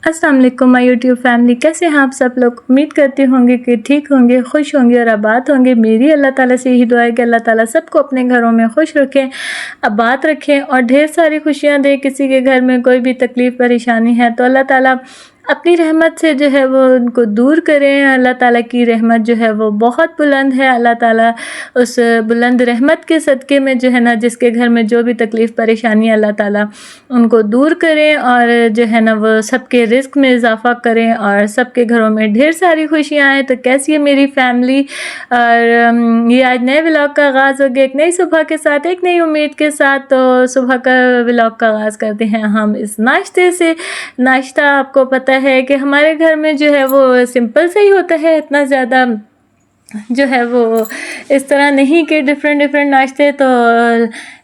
अस्सलाम वालेकुम my YouTube family, कैसे हैं आप सब लोग। उम्मीद करते होंगे कि ठीक होंगे, खुश होंगे और आबाद होंगे। मेरी अल्लाह ताला से यही दुआ है कि अल्लाह ताला सबको अपने घरों में खुश रखें, आबाद रखें और ढेर सारी खुशियां दे। किसी के घर में कोई भी तकलीफ़ परेशानी है तो अल्लाह ताला अपनी रहमत से जो है वो उनको दूर करें। अल्लाह ताला की रहमत जो है वो बहुत बुलंद है। अल्लाह ताला उस बुलंद रहमत के सदक़े में जो है ना, जिसके घर में जो भी तकलीफ़ परेशानी अल्लाह ताला उनको दूर करें और जो है ना वो सबके रिस्क में इजाफ़ा करें और सबके घरों में ढेर सारी खुशियाँ आएँ। तो कैसी है मेरी फैमिली, और ये आज नए व्लॉग का आगाज़ हो गया, एक नई सुबह के साथ, एक नई उम्मीद के साथ। तो सुबह का व्लॉग का आगाज़ करते हैं हम इस नाश्ते से। नाश्ता आपको पता है कि हमारे घर में जो है वो सिंपल से ही होता है, इतना ज़्यादा जो है वो इस तरह नहीं कि डिफरेंट डिफरेंट नाश्ते। तो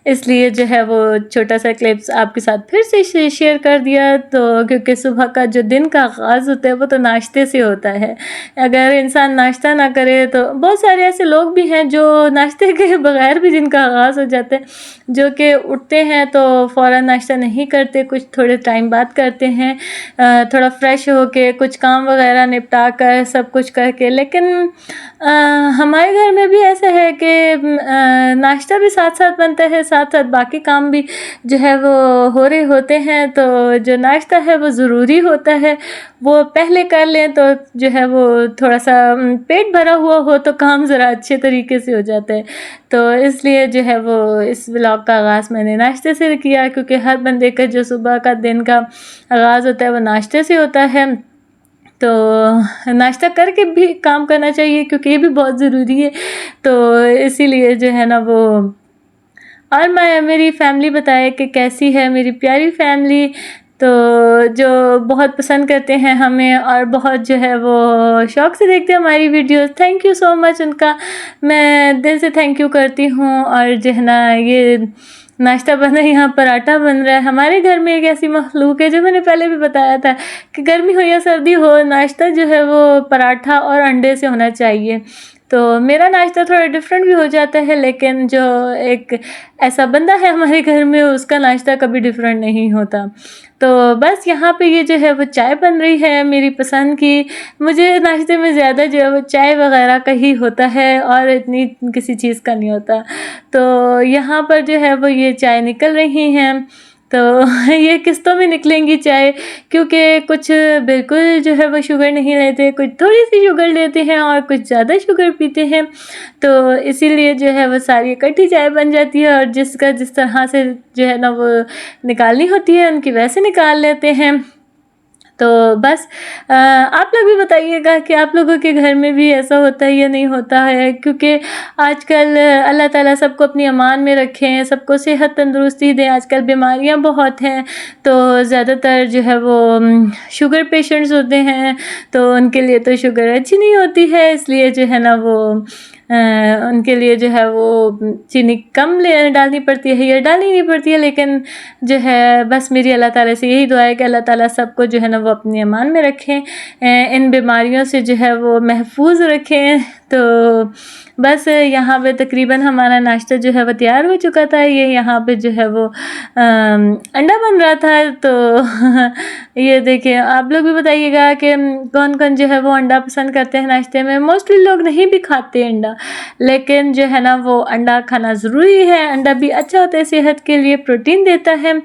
इसलिए जो है वो छोटा सा क्लिप्स आपके साथ फिर से शेयर कर दिया। तो क्योंकि सुबह का जो दिन का आगाज़ होता है वो तो नाश्ते से होता है। अगर इंसान नाश्ता ना करे तो बहुत सारे ऐसे लोग भी हैं जो नाश्ते के बगैर भी दिन का आगाज़ हो जाता है, जो कि उठते हैं तो फ़ौरन नाश्ता नहीं करते, कुछ थोड़े टाइम बाद करते हैं, थोड़ा फ्रेश होके कुछ काम वगैरह निपटा कर सब कुछ करके। लेकिन हमारे घर में भी ऐसा है कि नाश्ता भी साथ साथ बनता है, साथ साथ बाकी काम भी जो है वो हो रहे होते हैं। तो जो नाश्ता है वो ज़रूरी होता है, वो पहले कर लें तो जो है वो थोड़ा सा पेट भरा हुआ हो तो काम ज़रा अच्छे तरीके से हो जाता है। तो इसलिए जो है वो इस व्लॉग का आगाज़ मैंने नाश्ते से किया, क्योंकि हर बंदे का जो सुबह का दिन का आगाज़ होता है वो नाश्ते से होता है। तो नाश्ता करके भी काम करना चाहिए क्योंकि ये भी बहुत ज़रूरी है। तो इसीलिए जो है ना वो, और मेरी फैमिली बताए कि कैसी है मेरी प्यारी फैमिली। तो जो बहुत पसंद करते हैं हमें और बहुत जो है वो शौक़ से देखते हैं हमारी videos, thank you so much, उनका मैं दिल से थैंक यू करती हूँ। और जो है ना ये नाश्ता बन रहा है, यहाँ पराठा बन रहा है। हमारे घर में एक ऐसी मखलूक है जो मैंने पहले भी बताया था कि गर्मी हो या सर्दी हो, नाश्ता जो है वो पराठा और अंडे से होना चाहिए। तो मेरा नाश्ता थोड़ा डिफरेंट भी हो जाता है, लेकिन जो एक ऐसा बंदा है हमारे घर में उसका नाश्ता कभी डिफरेंट नहीं होता। तो बस यहाँ पे ये जो है वो चाय बन रही है मेरी पसंद की। मुझे नाश्ते में ज़्यादा जो है वो चाय वगैरह का ही होता है और इतनी किसी चीज़ का नहीं होता। तो यहाँ पर जो है वो ये चाय निकल रही हैं, तो ये किस्तों में निकलेंगी चाय, क्योंकि कुछ बिल्कुल जो है वो शुगर नहीं लेते, कुछ थोड़ी सी शुगर लेते हैं और कुछ ज़्यादा शुगर पीते हैं। तो इसीलिए जो है वो सारी इकट्ठी चाय बन जाती है और जिसका जिस तरह से जो है ना वो निकालनी होती है उनकी वैसे निकाल लेते हैं। तो बस आप लोग भी बताइएगा कि आप लोगों के घर में भी ऐसा होता है या नहीं होता है, क्योंकि आजकल अल्लाह ताला सबको अपनी अमान में रखें, सबको सेहत तंदुरुस्ती दें। आजकल बीमारियां बहुत हैं, तो ज़्यादातर जो है वो शुगर पेशेंट्स होते हैं, तो उनके लिए तो शुगर अच्छी नहीं होती है, इसलिए जो है ना वो उनके लिए जो है वो चीनी कम डालनी पड़ती है या डालनी नहीं पड़ती है। लेकिन जो है बस मेरी अल्लाह ताला से यही दुआ है कि अल्लाह ताला सबको जो है ना वो अपनी अमान में रखें, इन बीमारियों से जो है वो महफूज रखें। तो बस यहाँ पे तकरीबन हमारा नाश्ता जो है वो तैयार हो चुका था। ये यहाँ पे जो है वो अंडा बन रहा था। तो ये देखिए, आप लोग भी बताइएगा कि कौन कौन जो है वो अंडा पसंद करते हैं नाश्ते में। मोस्टली लोग नहीं भी खाते अंडा, लेकिन जो है ना वो अंडा खाना ज़रूरी है। अंडा भी अच्छा होता है सेहत के लिए, प्रोटीन देता है।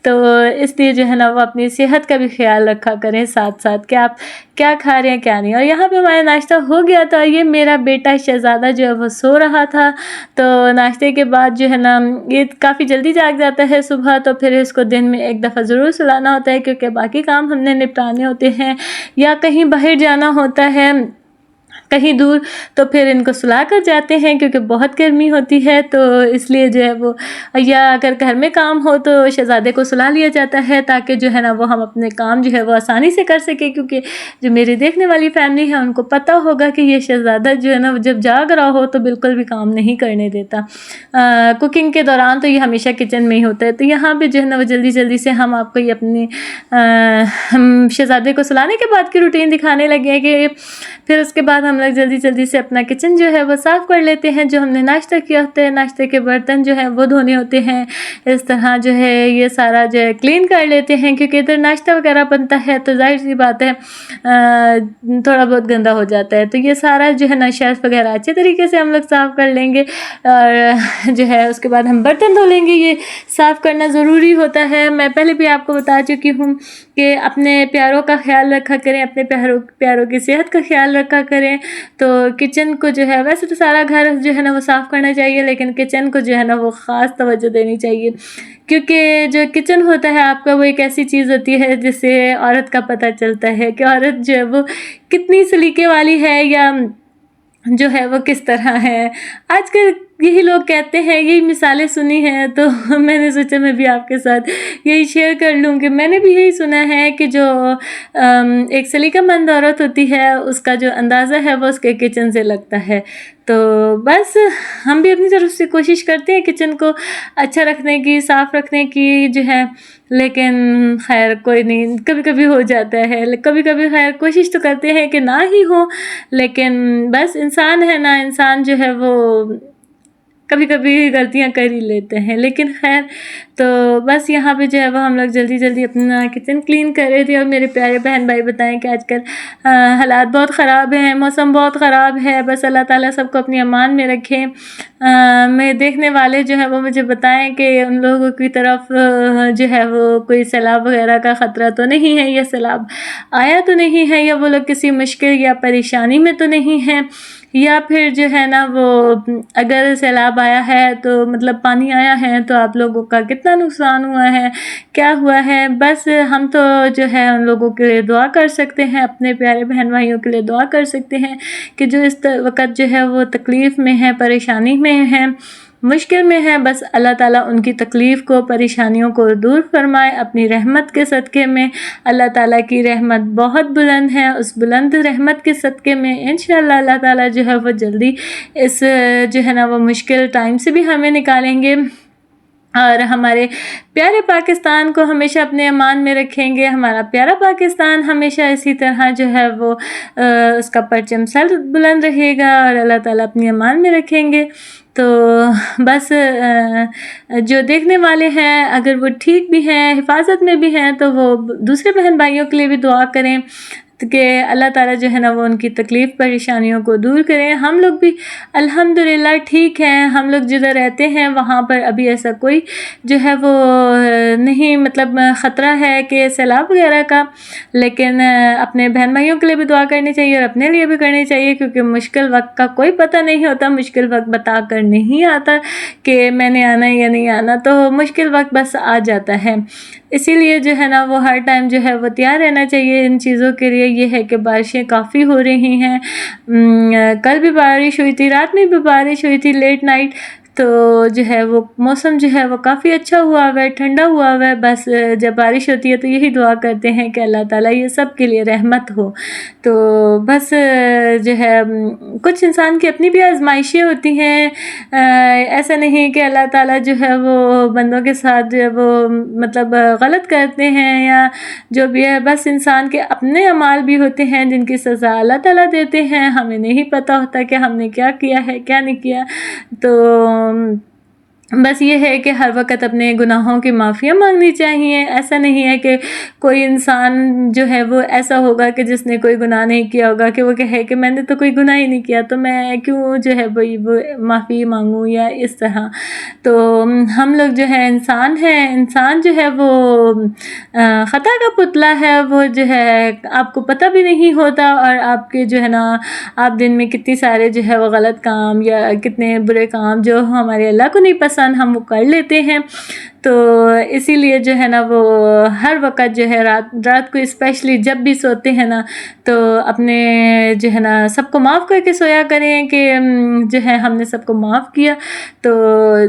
तो इसलिए जो है ना वो अपनी सेहत का भी ख्याल रखा करें साथ साथ कि आप क्या खा रहे हैं क्या नहीं। और यहाँ पे हमारा नाश्ता हो गया था। ये मेरा बेटा शहज़ादा जो है वो सो रहा था। तो नाश्ते के बाद जो है ना ये काफ़ी जल्दी जाग जाता है सुबह, तो फिर इसको दिन में एक दफ़ा ज़रूर सुलाना होता है, क्योंकि बाकी काम हमने निपटाने होते हैं या कहीं बाहर जाना होता है कहीं दूर, तो फिर इनको सुला कर जाते हैं क्योंकि बहुत गर्मी होती है। तो इसलिए जो है वो, या अगर घर में काम हो तो शहज़ादे को सुला लिया जाता है ताकि जो है ना वो हम अपने काम जो है वो आसानी से कर सकें। क्योंकि जो मेरी देखने वाली फैमिली है उनको पता होगा कि ये शहज़ादा जो है ना वो जब जाग रहा हो तो बिल्कुल भी काम नहीं करने देता। कुकिंग के दौरान तो ये हमेशा किचन में ही होता है। तो यहाँ पर जो है ना वो जल्दी जल्दी से हम आपको ये अपनी हम शहज़ादे को सुलाने के बाद की रूटीन दिखाने लगे हैं कि फिर उसके बाद हम हम लोग जल्दी जल्दी से अपना किचन जो है वो साफ़ कर लेते हैं। जो हमने नाश्ता किया होता है, नाश्ते के बर्तन जो है वो धोने होते हैं। इस तरह जो है ये सारा जो है क्लीन कर लेते हैं, क्योंकि इधर नाश्ता वगैरह बनता है तो जाहिर सी बात है थोड़ा बहुत गंदा हो जाता है। तो ये सारा जो है ना शेल्फ वगैरह अच्छे तरीके से हम लोग साफ़ कर लेंगे और जो है उसके बाद हम बर्तन धो लेंगे। ये साफ़ करना ज़रूरी होता है। मैं पहले भी आपको बता चुकी हूँ कि अपने प्यारों का ख्याल रखा करें, अपने प्यारों की सेहत का ख्याल रखा करें। तो किचन को जो है, वैसे तो सारा घर जो है ना वो साफ़ करना चाहिए, लेकिन किचन को जो है ना वो ख़ास तवज्जो देनी चाहिए, क्योंकि जो किचन होता है आपका वो एक ऐसी चीज़ होती है जिससे औरत का पता चलता है कि औरत जो है वो कितनी सलीके वाली है या जो है वो किस तरह है। आजकल यही लोग कहते हैं, यही मिसालें सुनी हैं, तो मैंने सोचा मैं भी आपके साथ यही शेयर कर लूँ कि मैंने भी यही सुना है कि जो एक सलीकामंद औरत होती है उसका जो अंदाज़ा है वो उसके किचन से लगता है। तो बस हम भी अपनी तरफ से कोशिश करते हैं किचन को अच्छा रखने की, साफ़ रखने की जो है, लेकिन खैर कोई नहीं, कभी कभी हो जाता है, कभी कभी खैर कोशिश तो करते हैं कि ना ही हो, लेकिन बस इंसान है ना, इंसान जो है वो कभी कभी गलतियां कर ही लेते हैं। लेकिन खैर तो बस यहाँ पे जो है वो हम लोग जल्दी जल्दी अपना किचन क्लीन कर रहे थे। और मेरे प्यारे बहन भाई बताएं कि आजकल हालात बहुत ख़राब हैं, मौसम बहुत ख़राब है। बस अल्लाह ताला सबको अपनी अमान में रखे। मेरे देखने वाले जो है वो मुझे बताएं कि उन लोगों की तरफ जो है वो कोई सैलाब वगैरह का ख़तरा तो नहीं है, या सैलाब आया तो नहीं है, या वो लोग किसी मुश्किल या परेशानी में तो नहीं हैं, या फिर जो है ना वो अगर सैलाब आया है तो मतलब पानी आया है तो आप लोगों का कितना नुकसान हुआ है, क्या हुआ है। बस हम तो जो है उन लोगों के लिए दुआ कर सकते हैं, अपने प्यारे बहन भाइयों के लिए दुआ कर सकते हैं कि जो इस वक्त जो है वो तकलीफ़ में है, परेशानी में है, मुश्किल में है। बस अल्लाह ताला उनकी तकलीफ़ को, परेशानियों को दूर फरमाए अपनी रहमत के सदक़े में। अल्लाह ताला की रहमत बहुत बुलंद है, उस बुलंद रहमत के सदक़े में इंशाअल्लाह अल्लाह ताला जो है वो जल्दी इस जो है ना वो मुश्किल टाइम से भी हमें निकालेंगे और हमारे प्यारे पाकिस्तान को हमेशा अपने अमान में रखेंगे। हमारा प्यारा पाकिस्तान हमेशा इसी तरह जो है वो उसका परचम सर बुलंद रहेगा और अल्लाह ताला अपनी अमान में रखेंगे। तो बस जो देखने वाले हैं अगर वो ठीक भी हैं, हिफाजत में भी हैं, तो वो दूसरे बहन भाइयों के लिए भी दुआ करें कि अल्लाह ताला जो है ना वो उनकी तकलीफ़ परेशानियों को दूर करें। हम लोग भी अल्हम्दुलिल्लाह ठीक हैं। हम लोग जिधर रहते हैं वहाँ पर अभी ऐसा कोई जो है वो नहीं, मतलब ख़तरा है कि सैलाब वगैरह का, लेकिन अपने बहन भाइयों के लिए भी दुआ करनी चाहिए और अपने लिए भी करनी चाहिए, क्योंकि मुश्किल वक्त का कोई पता नहीं होता। मुश्किल वक्त बता कर नहीं आता कि मैंने आना है या नहीं आना, तो मुश्किल वक्त बस आ जाता है। इसीलिए जो है ना वो हर टाइम जो है वो तैयार रहना चाहिए इन चीज़ों के लिए। ये है कि बारिशें काफ़ी हो रही हैं, कल भी बारिश हुई थी, रात में भी बारिश हुई थी लेट नाइट, तो जो है वो मौसम जो है वो काफ़ी अच्छा हुआ हुआ है, ठंडा हुआ हुआ है। बस जब बारिश होती है तो यही दुआ करते हैं कि अल्लाह ताला ये सब के लिए रहमत हो। तो बस जो है कुछ इंसान की अपनी भी आजमाइशें होती हैं, ऐसा नहीं कि अल्लाह ताला जो है वो बंदों के साथ जो है वो मतलब गलत करते हैं या जो भी है। बस इंसान के अपने अमाल भी होते हैं जिनकी सज़ा अल्लाह ताला देते हैं। हमें नहीं पता होता कि हमने क्या किया है, क्या नहीं किया। तो बस ये है कि हर वक्त अपने गुनाहों की माफ़िया मांगनी चाहिए। ऐसा नहीं है कि कोई इंसान जो है वो ऐसा होगा कि जिसने कोई गुनाह नहीं किया होगा कि वो कहे कि मैंने तो कोई गुनाह ही नहीं किया तो मैं क्यों जो है वो माफ़ी मांगूँ या इस तरह। तो हम लोग जो है इंसान हैं, इंसान जो है वो ख़ता का पुतला है। वो जो है आपको पता भी नहीं होता और आपके जो है ना आप दिन में कितनी सारे जो है वो गलत काम या कितने बुरे काम जो हमारे अल्लाह को नहीं पसंद हम वो कर लेते हैं। तो इसीलिए जो है ना वो हर वक्त जो है रात को स्पेशली जब भी सोते हैं ना तो अपने जो है ना सबको माफ़ करके सोया करें कि जो है हमने सबको माफ़ किया। तो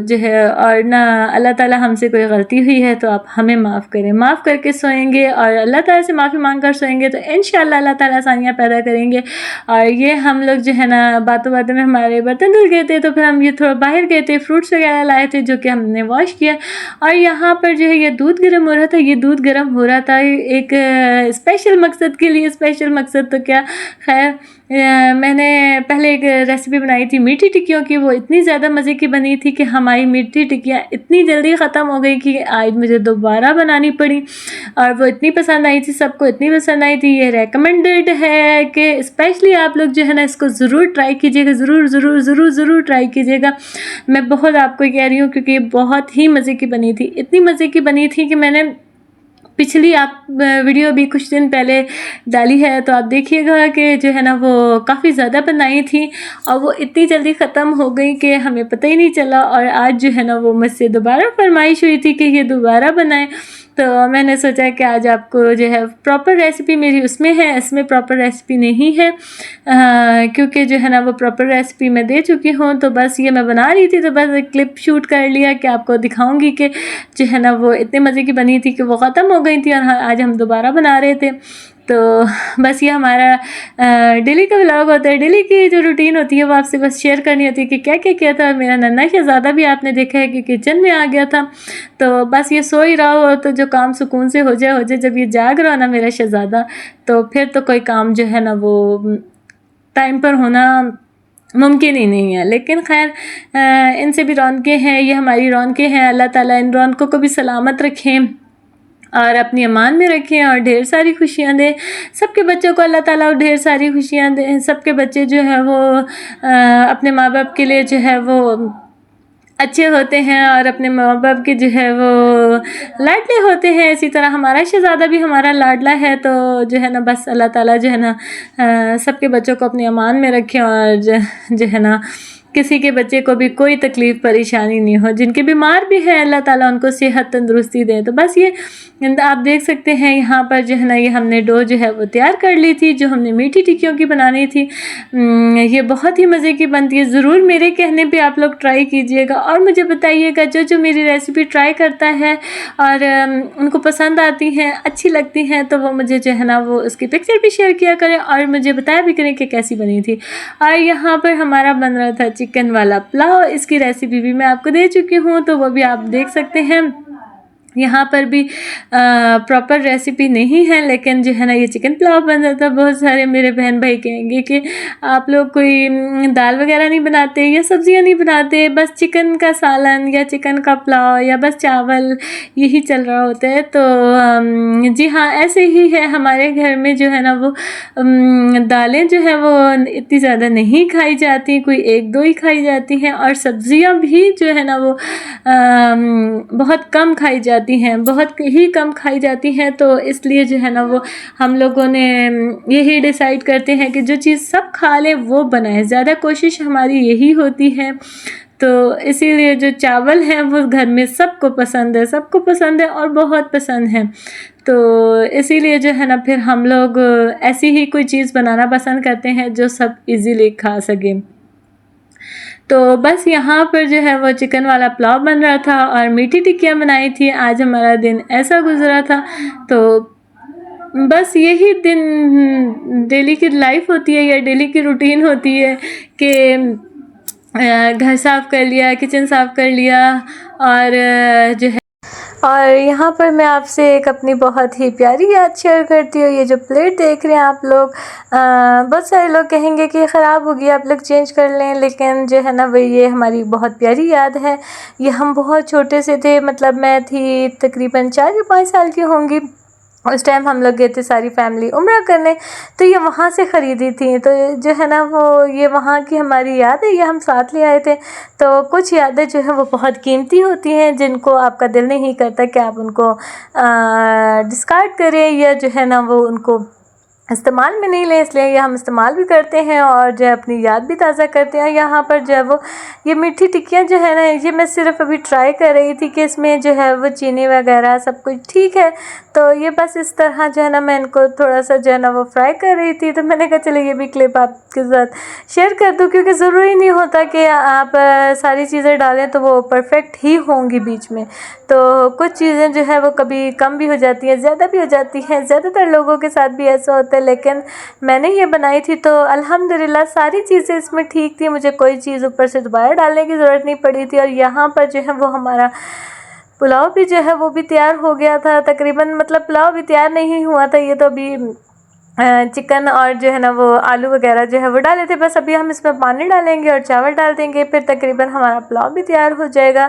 जो है और ना अल्लाह ताला हमसे कोई गलती हुई है तो आप हमें माफ़ करें, माफ़ करके सोएंगे और अल्लाह ताला से माफ़ी मांग कर सोएंगे तो इंशाअल्लाह अल्लाह ताला आसानियाँ पैदा करेंगे। और ये हम लोग जो है ना बातों बातों में हमारे बर्तन धुल गए थे तो फिर हम ये थोड़ा बाहर गए थे, फ्रूट्स वगैरह लाए थे जो कि हमने वॉश किया। और यहाँ पर जो है ये दूध गर्म हो रहा था, ये दूध गर्म हो रहा था एक स्पेशल मकसद के लिए। स्पेशल मकसद तो क्या, खैर मैंने पहले एक रेसिपी बनाई थी मीठी टिक्कियों की, वो इतनी ज़्यादा मज़े की बनी थी कि हमारी मीठी टिक्कियाँ इतनी जल्दी ख़त्म हो गई कि आज मुझे दोबारा बनानी पड़ी। और वो इतनी पसंद आई थी, सबको इतनी पसंद आई थी। ये रेकमेंडेड है कि स्पेशली आप लोग जो है ना इसको ज़रूर ट्राई कीजिएगा, ज़रूर ज़रूर ज़रूर ज़रूर ट्राई कीजिएगा। मैं बहुत आपको कह रही हूँ क्योंकि ये बहुत ही मज़े की बनी थी, इतनी मज़े की बनी थी कि मैंने पिछली आप वीडियो भी कुछ दिन पहले डाली है, तो आप देखिएगा कि जो है ना वो काफ़ी ज़्यादा बनाई थी और वो इतनी जल्दी ख़त्म हो गई कि हमें पता ही नहीं चला। और आज जो है ना वो मुझसे दोबारा फरमाइश हुई थी कि ये दोबारा बनाएं, तो मैंने सोचा कि आज आपको जो है प्रॉपर रेसिपी मेरी उसमें है, इसमें प्रॉपर रेसिपी नहीं है क्योंकि जो है ना वो प्रॉपर रेसिपी मैं दे चुकी हूँ। तो बस ये मैं बना रही थी तो बस एक क्लिप शूट कर लिया कि आपको दिखाऊंगी कि जो है ना वो इतने मज़े की बनी थी कि वो ख़त्म हो गई थी और आज हम दोबारा बना रहे थे। तो बस ये हमारा डेली का व्लॉग होता है, डेली की जो रूटीन होती है वो आपसे बस शेयर करनी होती है कि क्या क्या किया था। और मेरा नन्हा शहज़ादा भी आपने देखा है कि किचन में आ गया था, तो बस ये सो ही रहा हो तो जो काम सुकून से हो जाए। जब ये जाग रहा हो ना मेरा शहज़ादा, तो फिर तो कोई काम जो है ना वो टाइम पर होना मुमकिन ही नहीं है। लेकिन खैर इनसे भी रौनकें हैं, ये हमारी रौनकें हैं। अल्लाह ताला इन रौनकों को भी सलामत रखें और अपनी अमान में रखें और ढेर सारी खुशियाँ दें सबके बच्चों को। अल्लाह ताला ढेर सारी खुशियाँ दें। सबके बच्चे जो है वो अपने माँ बाप के लिए जो है वो अच्छे होते हैं और अपने माँ बाप के जो है वो लाडले होते हैं। इसी तरह हमारा शहज़ादा भी हमारा लाडला है। तो जो है ना बस अल्लाह ताला जो है ना सबके बच्चों को अपनी अमान में रखें और जो है ना किसी के बच्चे को भी कोई तकलीफ़ परेशानी नहीं हो। जिनके बीमार भी हैं अल्लाह ताला उनको सेहत तंदुरुस्ती दें। तो बस ये आप देख सकते हैं यहाँ पर जो है ना ये हमने डो जो है वो तैयार कर ली थी जो हमने मीठी टिक्कियों की बनानी थी। ये बहुत ही मज़े की बनती है। ज़रूर मेरे कहने पे आप लोग ट्राई कीजिएगा और मुझे बताइएगा जो मेरी रेसिपी ट्राई करता है और उनको पसंद आती हैं, अच्छी लगती हैं, तो वो मुझे जो है ना वो उसकी पिक्चर भी शेयर किया करें और मुझे बताया भी करें कि कैसी बनी थी। और यहाँ पर हमारा बन रहा था चिकन वाला पुलाव, इसकी रेसिपी भी मैं आपको दे चुकी हूँ, तो वो भी आप देख सकते हैं। यहाँ पर भी प्रॉपर रेसिपी नहीं है, लेकिन जो है ना ये चिकन पुलाव बन रहा था। बहुत सारे मेरे बहन भाई कहेंगे कि आप लोग कोई दाल वगैरह नहीं बनाते या सब्जियाँ नहीं बनाते, बस चिकन का सालन या चिकन का पुलाव या बस चावल यही चल रहा होता है। तो जी हाँ, ऐसे ही है हमारे घर में जो है ना वो दालें जो है वो इतनी ज़्यादा नहीं खाई जाती, कोई एक दो ही खाई जाती हैं और सब्जियाँ भी जो है ना वो बहुत कम खाई जाती हैं, बहुत ही कम खाई जाती हैं। तो इसलिए जो है ना वो हम लोगों ने यही डिसाइड करते हैं कि जो चीज़ सब खा ले वो बनाए, ज़्यादा कोशिश हमारी यही होती है। तो इसीलिए जो चावल हैं वो घर में सबको पसंद है, सबको पसंद है और बहुत पसंद है। तो इसीलिए जो है ना फिर हम लोग ऐसी ही कोई चीज़ बनाना पसंद करते हैं जो सब इजीली खा सकें। तो बस यहाँ पर जो है वो चिकन वाला पुलाव बन रहा था और मीठी टिक्कियाँ बनाई थी। आज हमारा दिन ऐसा गुजरा था। तो बस यही दिन डेली की लाइफ होती है या डेली की रूटीन होती है कि घर साफ़ कर लिया, किचन साफ़ कर लिया और जो है और यहाँ पर मैं आपसे एक अपनी बहुत ही प्यारी याद शेयर करती हूँ। ये जो प्लेट देख रहे हैं आप लोग, बहुत सारे लोग कहेंगे कि ख़राब हो गया, आप लोग चेंज कर लें, लेकिन जो है ना वो ये हमारी बहुत प्यारी याद है। ये हम बहुत छोटे से थे, मतलब मैं थी तकरीबन 4 या 5 साल की होंगी। उस टाइम हम लोग गए थे सारी फैमिली उम्रा करने, तो ये वहाँ से ख़रीदी थी। तो जो है ना वो ये वहाँ की हमारी याद है, ये हम साथ ले आए थे। तो कुछ यादें जो है वो बहुत कीमती होती हैं जिनको आपका दिल नहीं करता कि आप उनको डिस्कार्ड करें या जो है ना वो उनको इस्तेमाल में नहीं लें, इसलिए ये हम इस्तेमाल भी करते हैं और जो है अपनी याद भी ताज़ा करते हैं। यहाँ पर जो है वो ये मीठी टिक्कियाँ जो है ना, ये मैं सिर्फ अभी ट्राई कर रही थी कि इसमें जो है वो चीनी वगैरह सब कुछ ठीक है। तो ये बस इस तरह जो है ना मैं इनको थोड़ा सा जो है ना वो फ्राई कर रही थी। तो मैंने कहा चलिए ये भी क्लिप आपके साथ शेयर कर दूँ, क्योंकि ज़रूरी नहीं होता कि आप सारी चीज़ें डालें तो वो परफेक्ट ही होंगी बीच में। तो कुछ चीज़ें जो है वो कभी कम भी हो जाती हैं, ज़्यादा भी हो जाती हैं। ज़्यादातर लोगों के साथ भी ऐसा होता है पे, लेकिन मैंने ये बनाई थी तो अल्हम्दुलिल्लाह सारी चीज़ें इसमें ठीक थी, मुझे कोई चीज़ ऊपर से दोबारा डालने की ज़रूरत नहीं पड़ी थी। और यहाँ पर जो है वो हमारा पुलाव भी जो है वो भी तैयार हो गया था तकरीबन, मतलब पुलाव भी तैयार नहीं हुआ था, ये तो अभी चिकन और जो है ना वो आलू वगैरह जो है वो डाले थे, बस अभी हम इसमें पानी डालेंगे और चावल डाल देंगे, फिर तकरीबन हमारा पुलाव भी तैयार हो जाएगा।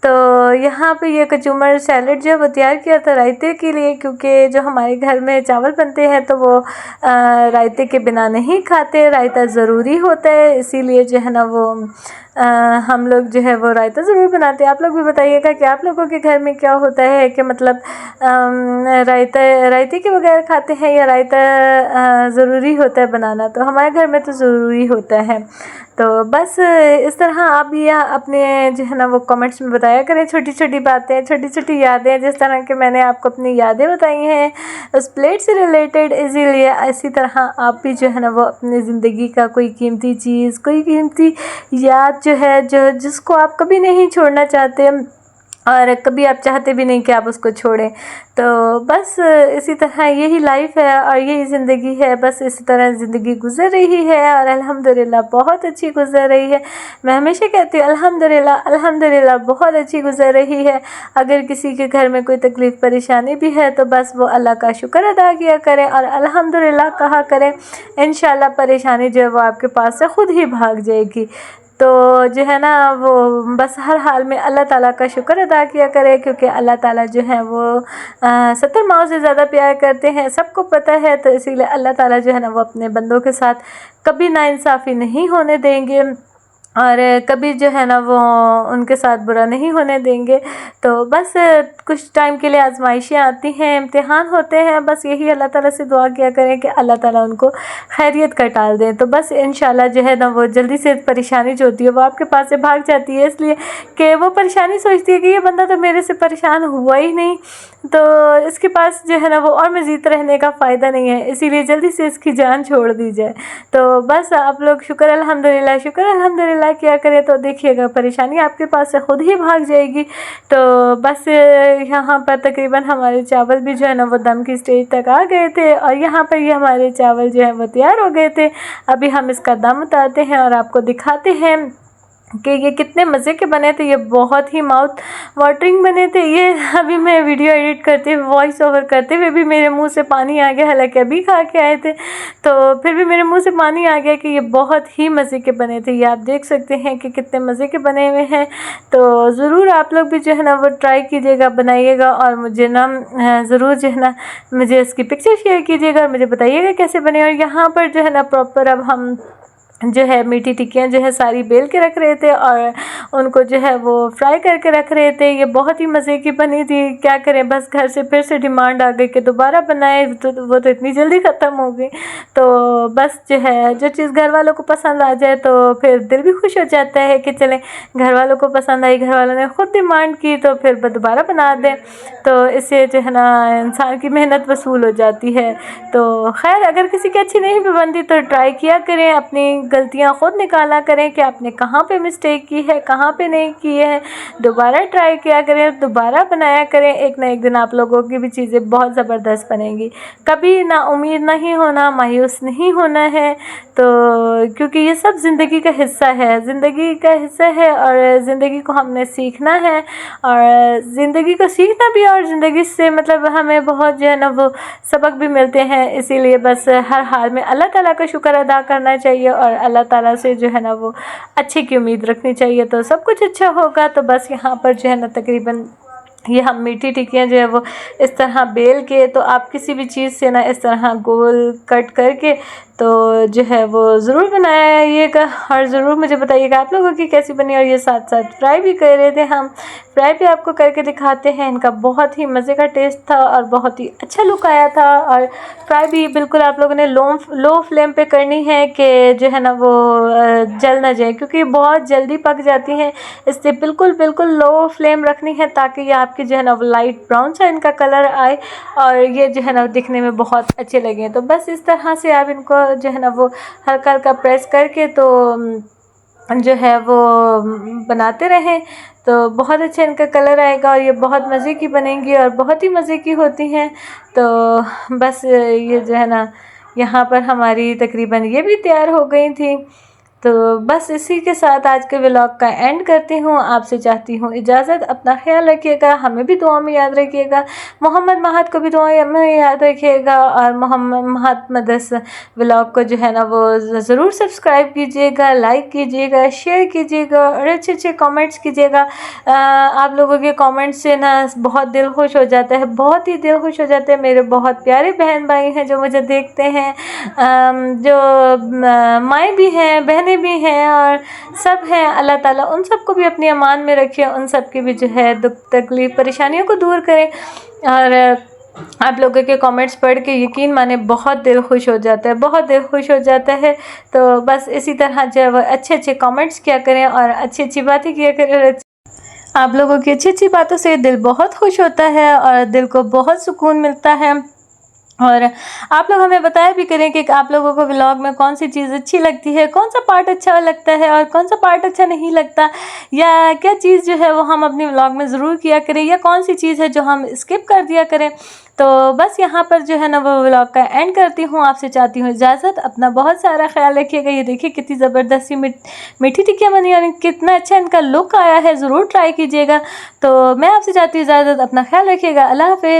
तो यहाँ पे ये कचूमर सैलेड जो है वो तैयार किया था रायते के लिए, क्योंकि जो हमारे घर में चावल बनते हैं तो वो रायते के बिना नहीं खाते, रायता ज़रूरी होता है, इसीलिए जो है ना वो हम लोग जो है वो रायता ज़रूर बनाते हैं। आप लोग भी बताइएगा कि आप लोगों के घर में क्या होता है कि मतलब रायते के बगैर खाते हैं या रायता ज़रूरी होता है बनाना। तो हमारे घर में तो ज़रूरी होता है। तो बस इस तरह आप भी अपने जो है ना वो कमेंट्स में बताया करें छोटी छोटी बातें, छोटी छोटी यादें, जिस तरह के मैंने आपको अपनी यादें बताई हैं उस प्लेट से रिलेटेड। इसीलिए इसी तरह आप भी जो है ना वो अपनी ज़िंदगी का कोई कीमती चीज़, कोई कीमती याद जो है जिसको आप कभी नहीं छोड़ना चाहते और कभी आप चाहते भी नहीं कि आप उसको छोड़ें, तो बस इसी तरह यही लाइफ है और यही ज़िंदगी है। बस इसी तरह ज़िंदगी गुज़र रही है और अल्हम्दुलिल्लाह बहुत अच्छी गुज़र रही है। मैं हमेशा कहती हूँ अल्हम्दुलिल्लाह अल्हम्दुलिल्लाह बहुत अच्छी गुज़र रही है। अगर किसी के घर में कोई तकलीफ़ परेशानी भी है तो बस वो अल्लाह का शुक्र अदा किया करें और अल्हम्दुलिल्लाह कहा करें, इंशाल्लाह परेशानी जो है वो आपके पास से ख़ुद ही भाग जाएगी। तो जो है ना वो बस हर हाल में अल्लाह ताला का शुक्र अदा किया करें, क्योंकि अल्लाह ताला जो है वो 70 माओं से ज़्यादा प्यार करते हैं, सबको पता है। तो इसीलिए अल्लाह ताला जो है ना वो अपने बंदों के साथ कभी नाइंसाफ़ी नहीं होने देंगे और कभी जो है ना वो उनके साथ बुरा नहीं होने देंगे। तो बस कुछ टाइम के लिए आजमाइशें आती हैं, इम्तिहान होते हैं, बस यही अल्लाह ताला से दुआ किया करें कि अल्लाह ताला उनको खैरियत का टाल दें। तो बस इंशाल्लाह जो है ना वो जल्दी से परेशानी जो होती है वो आपके पास से भाग जाती है, इसलिए कि वो परेशानी सोचती है कि ये बंदा तो मेरे से परेशान हुआ ही नहीं, तो इसके पास जो है ना वो और मज़ीद रहने का फ़ायदा नहीं है, इसीलिए जल्दी से इसकी जान छोड़ दी जाए। तो बस आप लोग शुक्र अल्हम्दुलिल्लाह किया करें, तो देखिएगा परेशानी आपके पास से ख़ुद ही भाग जाएगी। तो बस यहाँ पर तकरीबन हमारे चावल भी जो है ना वो दम की स्टेज तक आ गए थे और यहाँ पर ये हमारे चावल जो है वो तैयार हो गए थे। अभी हम इसका दम उतारते हैं और आपको दिखाते हैं कि ये कितने मज़े के बने थे। ये बहुत ही माउथ वाटरिंग बने थे। ये अभी मैं वीडियो एडिट करते हुए, वॉइस ओवर करते हुए भी मेरे मुंह से पानी आ गया, हालांकि अभी खा के आए थे तो फिर भी मेरे मुंह से पानी आ गया कि ये बहुत ही मज़े के बने थे। ये आप देख सकते हैं कि कितने मज़े के बने हुए हैं। तो ज़रूर आप लोग भी जो है ना वो ट्राई कीजिएगा, बनाइएगा और मुझे ना ज़रूर जो है ना मुझे इसकी पिक्चर शेयर कीजिएगा और मुझे बताइएगा कैसे बने। और यहाँ पर जो है ना प्रॉपर अब हम जो है मीठी टिक्कियाँ जो है सारी बेल के रख रहे थे और उनको जो है वो फ्राई करके रख रहे थे। ये बहुत ही मज़े की बनी थी। क्या करें, बस घर से फिर से डिमांड आ गई कि दोबारा बनाए, तो वो तो इतनी जल्दी ख़त्म हो गई। तो बस जो है जो चीज़ घर वालों को पसंद आ जाए तो फिर दिल भी खुश हो जाता है कि चलें घर वालों को पसंद आई, घर वालों ने ख़ुद डिमांड की तो फिर दोबारा बना दें। तो इससे जो है ना इंसान की मेहनत वसूल हो जाती है। तो खैर अगर किसी की अच्छी नहीं भी बनती तो ट्राई किया करें, अपनी गलतियां खुद निकाला करें कि आपने कहाँ पे मिस्टेक की है, कहाँ पे नहीं की है, दोबारा ट्राई किया करें, दोबारा बनाया करें। एक ना एक दिन आप लोगों की भी चीज़ें बहुत ज़बरदस्त बनेंगी। कभी ना उम्मीद नहीं होना, मायूस नहीं होना है। तो क्योंकि ये सब ज़िंदगी का हिस्सा है, ज़िंदगी का हिस्सा है और ज़िंदगी को हमने सीखना है और ज़िंदगी को सीखना भी और ज़िंदगी से मतलब हमें बहुत जो है ना वो सबक भी मिलते हैं। इसीलिए बस हर हाल में अल्लाह ताला का शुक्र अदा करना चाहिए और अल्लाह ताला से जो है ना वो अच्छे की उम्मीद रखनी चाहिए, तो सब कुछ अच्छा होगा। तो बस यहाँ पर जो है ना तकरीबन ये हम मीठी टिक्कियाँ जो है वो इस तरह बेल के, तो आप किसी भी चीज़ से ना इस तरह गोल कट करके तो जो है वो ज़रूर बनाइएगा और ज़रूर मुझे बताइएगा आप लोगों की कैसी बनी। और ये साथ साथ फ्राई भी कर रहे थे हम, फ्राई भी आपको करके दिखाते हैं। इनका बहुत ही मज़े का टेस्ट था और बहुत ही अच्छा लुक आया था। और फ्राई भी बिल्कुल आप लोगों ने लो फ्लेम पे करनी है कि जो है ना वो जल ना जाए, क्योंकि बहुत जल्दी पक जाती हैं। इससे बिल्कुल लो फ्लेम रखनी है ताकि ये आपकी जो है ना वो लाइट ब्राउन सा इनका कलर आए और ये जो है ना दिखने में बहुत अच्छे लगे। तो बस इस तरह से आप इनको जो है ना वो हल्का हल्का प्रेस करके तो जो है वो बनाते रहें तो बहुत अच्छा इनका कलर आएगा और ये बहुत मज़े की बनेंगी और बहुत ही मज़े की होती हैं। तो बस ये जो है ना यहाँ पर हमारी तकरीबन ये भी तैयार हो गई थी। तो बस इसी के साथ आज के व्लॉग का एंड करती हूँ। आपसे चाहती हूँ इजाज़त। अपना ख्याल रखिएगा, हमें भी दुआ में याद रखिएगा, मोहम्मद महत को भी दुआ में याद रखिएगा, और मोहम्मद महत मदरस व्लॉग को जो है ना वो ज़रूर सब्सक्राइब कीजिएगा, लाइक कीजिएगा, शेयर कीजिएगा और अच्छे अच्छे कमेंट्स कीजिएगा। आप लोगों के कमेंट्स से ना बहुत दिल खुश हो जाता है, बहुत ही दिल खुश हो जाता है। मेरे बहुत प्यारे बहन भाई हैं जो मुझे देखते हैं, जो माएँ भी हैं, बहनें भी हैं और सब हैं। अल्लाह ताला उन सबको भी अपनी अमान में रखे, उन सब की भी जो है दुख तकलीफ़ परेशानियों को दूर करें। और आप लोगों के कमेंट्स पढ़ के यकीन माने बहुत दिल खुश हो जाता है, बहुत दिल खुश हो जाता है। तो बस इसी तरह जो है वो अच्छे अच्छे कमेंट्स किया करें और अच्छी अच्छी बातें किया करें। आप लोगों की अच्छी अच्छी बातों से दिल बहुत खुश होता है और दिल को बहुत सुकून मिलता है। और आप लोग हमें बताया भी करें कि आप लोगों को व्लॉग में कौन सी चीज़ अच्छी लगती है, कौन सा पार्ट अच्छा लगता है और कौन सा पार्ट अच्छा नहीं लगता, या क्या चीज़ जो है वो हम अपनी व्लॉग में ज़रूर किया करें, या कौन सी चीज़ है जो हम स्किप कर दिया करें। तो बस यहाँ पर जो है ना वो व्लॉग का एंड करती हूँ। आपसे चाहती हूँ इजाज़त। अपना बहुत सारा ख्याल रखिएगा। ये देखिए कितनी ज़बरदस्ती मीठी टिक्कियाँ बनी और कितना अच्छा इनका लुक आया है, ज़रूर ट्राई कीजिएगा। तो मैं आपसे चाहती हूँ इजाज़त। अपना ख्याल रखिएगा। अल्लाह हाफ़िज़।